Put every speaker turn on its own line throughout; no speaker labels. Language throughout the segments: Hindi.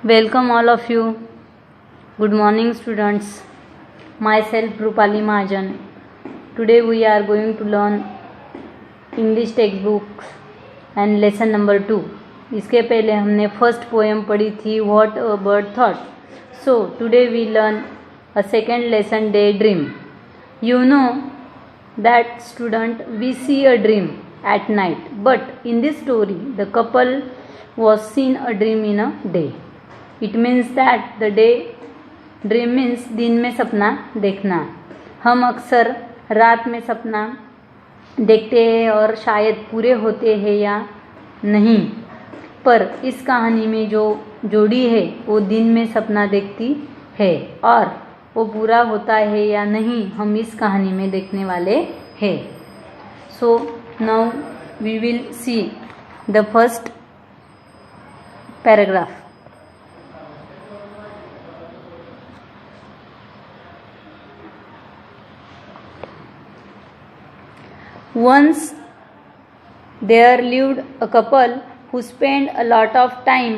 Welcome all of you. Good morning students. Myself Rupali Mahajan. Today we are going to learn English textbooks and lesson number 2. इसके पहले हमने फर्स्ट पोएम पढ़ी थी What a Bird Thought. So today we learn a second lesson Daydream. You know that student we see a dream at night, but in this story the couple was seen a dream in a day. It means that the day dream means दिन में सपना देखना. हम अक्सर रात में सपना देखते हैं और शायद पूरे होते हैं या नहीं, पर इस कहानी में जो जोड़ी है वो दिन में सपना देखती है और वो पूरा होता है या नहीं हम इस कहानी में देखने वाले हैं. So now we will see the first paragraph. Once there lived a couple who spent a lot of time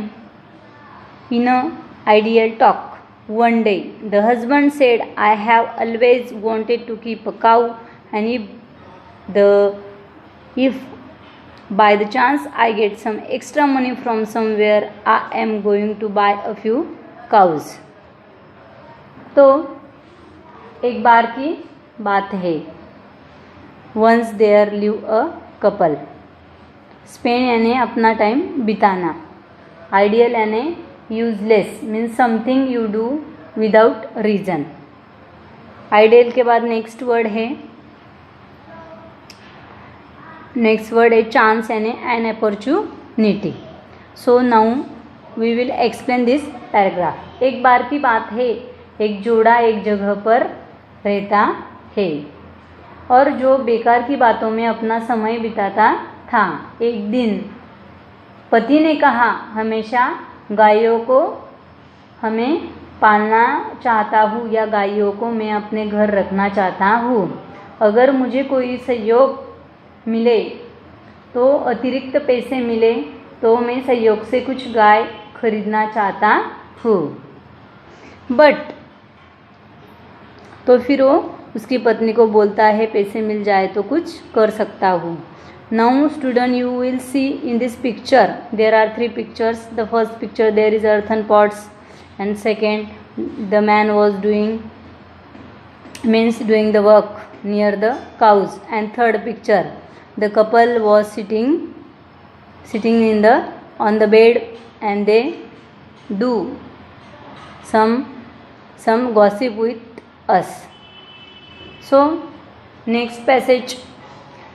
in an ideal talk. One day, the husband said, I have always wanted to keep a cow, and if by the chance I get some extra money from somewhere, I am going to buy a few cows. तो एक बार की बात है. Once there live a couple. Spend यानी अपना टाइम बिताना. आइडियल यानी useless means something you do without reason. Ideal के बाद नेक्स्ट वर्ड है चांस यानी an opportunity. So now we will explain this paragraph. एक बार की बात है, एक जोड़ा एक जगह पर रहता है और जो बेकार की बातों में अपना समय बिताता था. एक दिन पति ने कहा, हमेशा गायों को हमें पालना चाहता हूँ या गायों को मैं अपने घर रखना चाहता हूँ. अगर मुझे कोई सहयोग मिले तो अतिरिक्त पैसे मिले तो मैं सहयोग से कुछ गाय खरीदना चाहता हूँ. बट तो फिर वो उसकी पत्नी को बोलता है, पैसे मिल जाए तो कुछ कर सकता हूँ. Now student you will see in this picture there are 3 pictures. The first picture there is earthen pots and second the man was doing the work near the cows, and third picture the couple was sitting on the bed and they do some gossip with us. So next passage,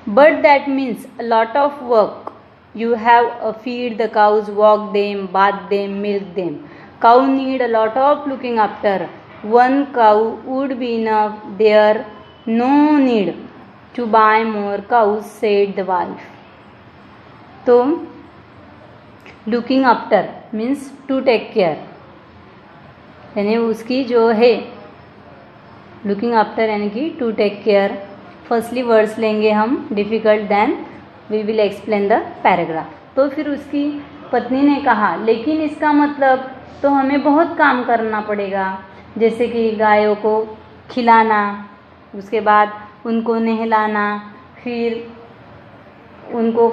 but that means a lot of work. You have to feed the cows, walk them, bath them, milk them. Cow need a lot of looking after. One cow would be enough. There no need to buy more cows, said the wife. तो looking after means to take care, यानी उसकी जो है लुकिंग आफ्टर यानी कि to take care. Firstly words लेंगे हम difficult, then we will explain the paragraph. तो फिर उसकी पत्नी ने कहा, लेकिन इसका मतलब तो हमें बहुत काम करना पड़ेगा, जैसे कि गायों को खिलाना, उसके बाद उनको नहलाना, फिर उनको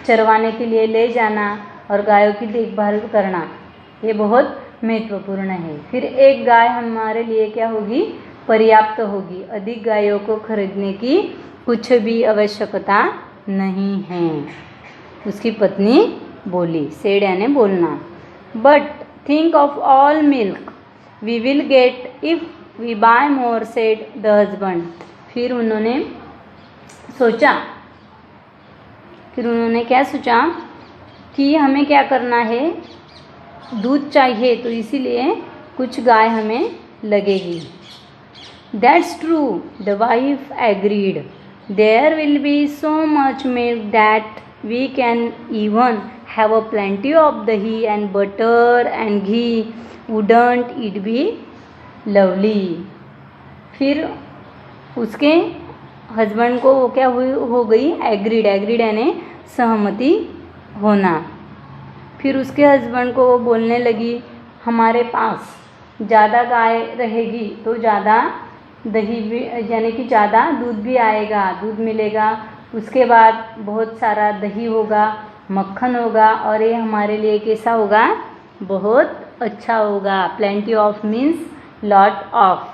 चरवाने के लिए ले जाना और गायों की देखभाल करना. ये बहुत महत्वपूर्ण है. फिर एक गाय हमारे लिए क्या होगी, पर्याप्त होगी. अधिक गायों को खरीदने की कुछ भी आवश्यकता नहीं है, उसकी पत्नी बोली. सेड यानी बोलना. But think of all milk we will get if we buy more, said the husband. फिर उन्होंने क्या सोचा कि हमें क्या करना है, दूध चाहिए तो इसीलिए कुछ गाय हमें लगेगी. That's true, the wife agreed. There will be so much milk that we can even have a plenty of dahi and butter and ghee. Wouldn't it be lovely. फिर उसके हस्बैंड को वो क्या हो गई, एग्रीड. एग्रीड यानी सहमति होना. फिर उसके हस्बैंड को वो बोलने लगी, हमारे पास ज़्यादा गाय रहेगी तो ज़्यादा दही भी, यानी कि ज़्यादा दूध भी आएगा, दूध मिलेगा, उसके बाद बहुत सारा दही होगा, मक्खन होगा, और ये हमारे लिए कैसा होगा, बहुत अच्छा होगा। Plenty of means lot of.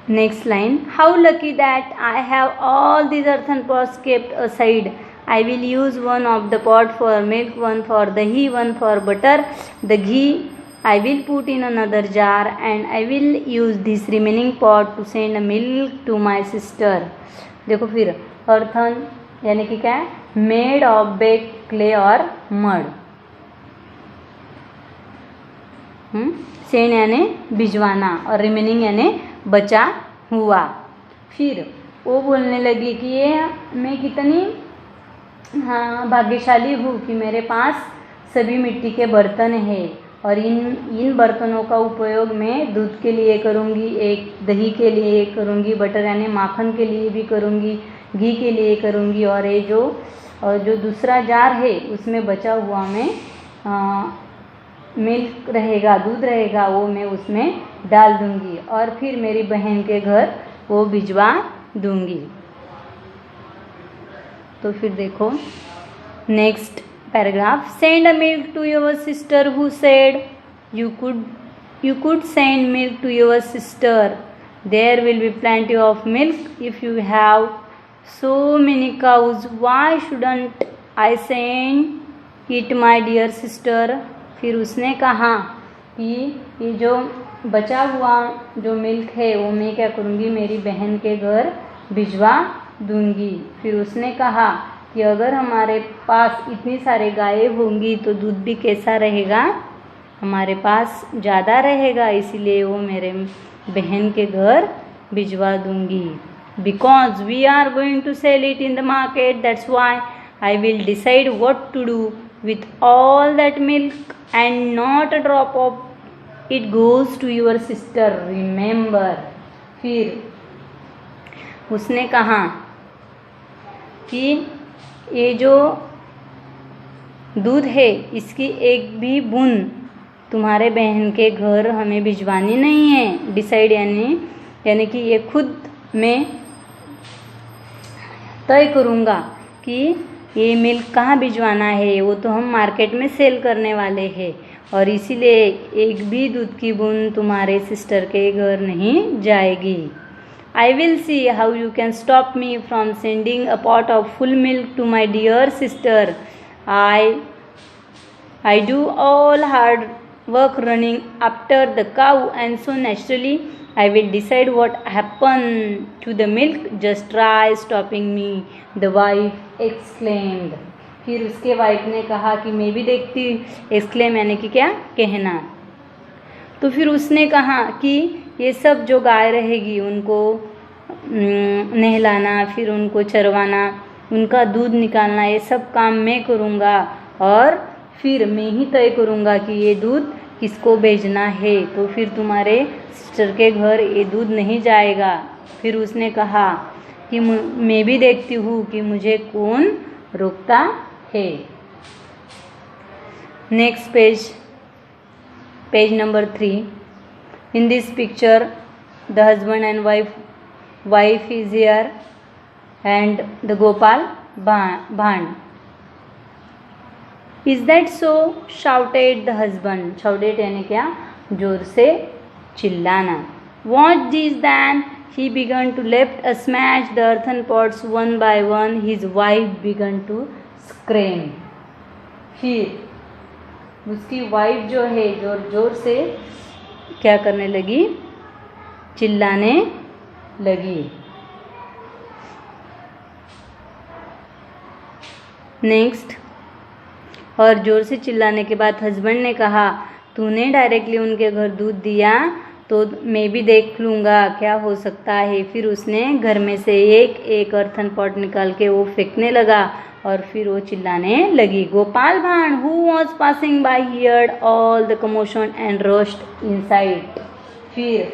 Next line, how lucky that I have all these earthen pots kept aside. I will use one of the pot for milk, one for dahi, one for butter. The ghee I will put in another jar, and I will use this remaining pot to send milk to my sister. देखो फिर earthen यानी कि क्या है, मेड ऑफ बेक्ड क्ले और मड। सेंड यानी भिजवाना, और रिमेनिंग यानी बचा हुआ। फिर वो बोलने लगी कि ये मैं कितनी भाग्यशाली हूँ कि मेरे पास सभी मिट्टी के बर्तन हैं, और इन बर्तनों का उपयोग मैं दूध के लिए करूँगी, एक दही के लिए करूँगी, बटर यानी माखन के लिए भी करूँगी, घी के लिए करूँगी, और ये जो दूसरा जार है उसमें बचा हुआ मैं मिल्क रहेगा, दूध रहेगा, वो मैं उसमें डाल दूँगी, और फिर मेरी बहन के घर वो भिजवा दूँगी। तो फिर देखो next paragraph, send a milk to your sister who said you could send milk to your sister, there will be plenty of milk if you have so many cows, why shouldn't I send it my dear sister. फिर उसने कहा कि ये जो बचा हुआ जो मिल्क है वो मैं क्या करूँगी, मेरी बहन के घर भिजवा दूँगी। फिर उसने कहा कि अगर हमारे पास इतनी सारे गायें होंगी तो दूध भी कैसा रहेगा, हमारे पास ज़्यादा रहेगा, इसीलिए वो मेरे बहन के घर भिजवा दूँगी। Because we are going to sell it in the market, that's why I will decide what to do with all that milk, and not a drop of it goes to your sister, remember. फिर उसने कहा कि ये जो दूध है इसकी एक भी बूंद तुम्हारे बहन के घर हमें भिजवानी नहीं है। डिसाइड यानी कि ये खुद मैं तय करूँगा कि ये मिल्क कहाँ भिजवाना है, वो तो हम मार्केट में सेल करने वाले हैं, और इसीलिए एक भी दूध की बूंद तुम्हारे सिस्टर के घर नहीं जाएगी। I will see how you can stop me from sending a pot of full milk to my dear sister. I do all hard work running after the cow, and so naturally I will decide what happened to the milk. Just try stopping me, the wife exclaimed. फिर उसके वाइफ ने कहा कि मैं भी देखती, एक्सक्लेम यानी कि क्या, कहना। तो फिर उसने कहा कि ये सब जो गाय रहेगी उनको नहलाना, फिर उनको चरवाना, उनका दूध निकालना, ये सब काम मैं करूँगा, और फिर मैं ही तय करूँगा कि ये दूध किसको भेजना है। तो फिर तुम्हारे सिस्टर के घर ये दूध नहीं जाएगा। फिर उसने कहा कि मैं भी देखती हूँ कि मुझे कौन रोकता है। Next page number 3. In this picture the husband and wife is here and the Gopal Bhand. Is that so? Shouted the husband. Shouted यानी क्या, जोर से चिल्लाना। What is then? He began to lift and smash the earthen pots one by one. His wife began to scream. फिर उसकी वाइफ जो है जोर जोर से क्या करने लगी, चिल्लाने लगी। नेक्स्ट, और जोर से चिल्लाने के बाद हस्बैंड ने कहा, तूने डायरेक्टली उनके घर दूध दिया तो मैं भी देख लूँगा क्या हो सकता है। फिर उसने घर में से एक अर्थन पॉट निकाल के वो फेंकने लगा और फिर वो चिल्लाने लगी। गोपाल भांड who was passing by heard all the commotion and rushed inside. फिर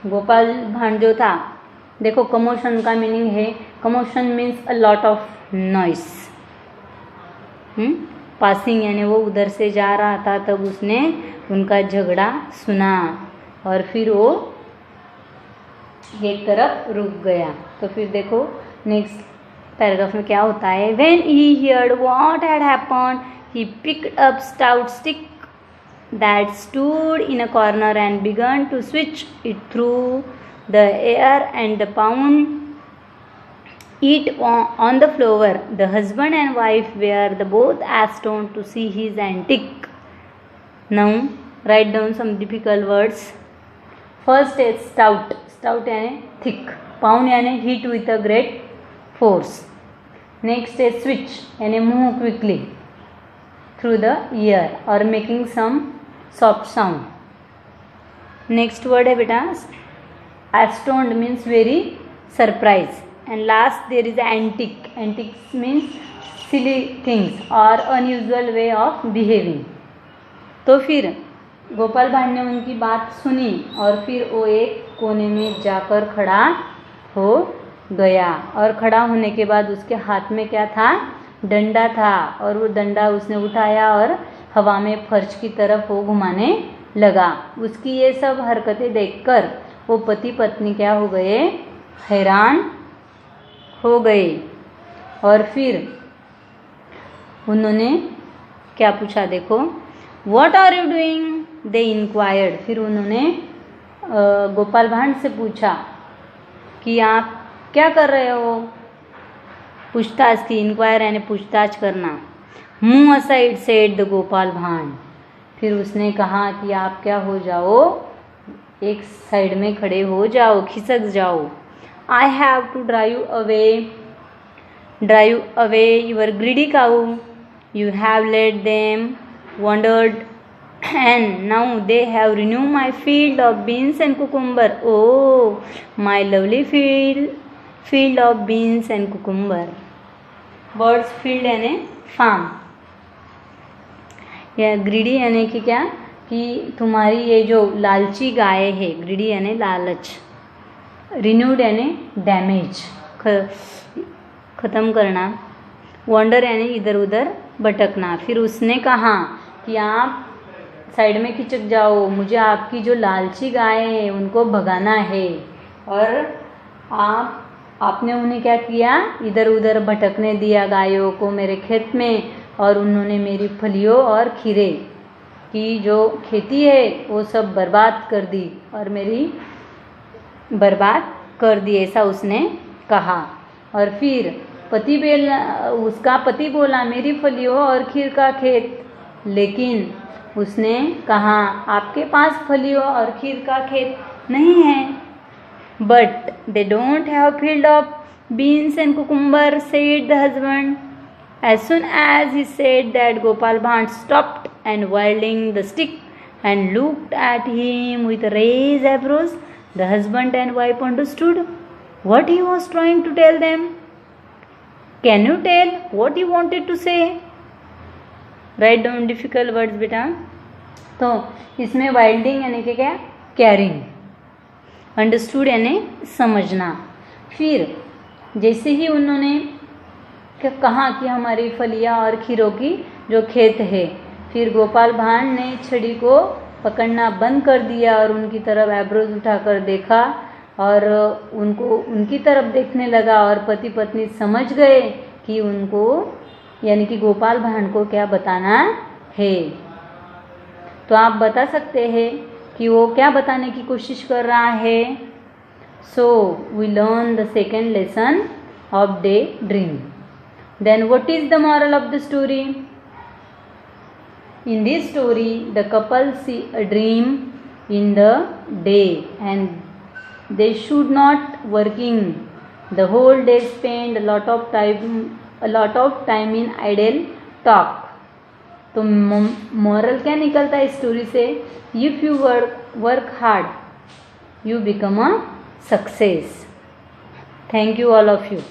गोपाल भांड जो था, देखो कमोशन का मीनिंग है, commotion means a lot of noise. Passing यानी वो उधर से जा रहा था, तब उसने उनका झगड़ा सुना और फिर वो एक तरफ रुक गया। तो फिर देखो नेक्स्ट पैराग्राफ में क्या होता है। When he heard what had happened he picked up stout stick that stood in a corner and began to switch it through the air and pound it on the floor. The husband and wife were both astonished to see his antic. Now write down some difficult words. First is stout. Stout यानी thick. Pound यानी hit with a great force. Next is switch यानी move quickly through the ear or making some soft sound. Next word है बेटा astonished means very surprised. And last there is antic. Antics means silly things or unusual way of behaving. तो फिर गोपाल भांड ने उनकी बात सुनी और फिर वो एक कोने में जाकर खड़ा हो गया और खड़ा होने के बाद उसके हाथ में क्या था, डंडा था और वो डंडा उसने उठाया और हवा में फर्श की तरफ वो घुमाने लगा। उसकी ये सब हरकतें देखकर वो पति पत्नी क्या हो गए, हैरान हो गए। और फिर उन्होंने क्या पूछा, देखो what are you doing, they inquired. फिर उन्होंने गोपाल भांड से पूछा कि आप क्या कर रहे हो, पूछताछ की। इंक्वायर यानी पूछताछ करना। Move aside said the Gopal भांड। फिर उसने कहा कि आप क्या हो जाओ, एक साइड में खड़े हो जाओ, खिसक जाओ। I have to drive away your greedy cow, you have let them wondered and now they have renew my field of beans and cucumber. Oh my lovely field of beans and cucumber. Words field यानी फार्म, या ग्रीडी यानी कि क्या, कि तुम्हारी ये जो लालची गाय है, ग्रीडी यानी लालच, रिन्यूड यानी डैमेज, ख़त्म करना, वंडर यानी इधर उधर भटकना। फिर उसने कहा कि आप साइड में खिसक जाओ, मुझे आपकी जो लालची गाय है उनको भगाना है। और आपने उन्हें क्या किया, इधर उधर भटकने दिया गायों को मेरे खेत में, और उन्होंने मेरी फलियों और खीरे की जो खेती है वो सब बर्बाद कर दी और मेरी बर्बाद कर दी, ऐसा उसने कहा। और फिर उसका पति बोला मेरी फलियों और खीर का खेत, लेकिन उसने कहा आपके पास फलियों और खीर का खेत नहीं है। But they don't have field of beans and cucumber, said the husband. As soon as he said that, Gopal Bhand stopped and wielding the stick and looked at him with raised eyebrows. The husband and wife understood what he was trying to tell them. Can you tell what he wanted to say? Write down difficult words बेटा। तो इसमें वाइल्डिंग यानी कि क्या, कैरिंग, अंडरस्टूड यानी समझना। फिर जैसे ही उन्होंने कहा कि हमारी फलियां और खीरों की जो खेत है, फिर गोपाल भांड ने छड़ी को पकड़ना बंद कर दिया और उनकी तरफ एब्रोज उठाकर देखा और उनको उनकी तरफ देखने लगा। और पति पत्नी समझ गए कि उनको यानी कि गोपाल भांड को क्या बताना है। तो आप बता सकते हैं कि वो क्या बताने की कोशिश कर रहा है। So we learn the second lesson of daydream. Then what is the moral of the story? In this story, the couple see a dream in the day and they should not working the whole day, spend a lot of time in idle talk. तो moral क्या निकलता है इस स्टोरी से? If you work hard, you become a success. Thank you all of you.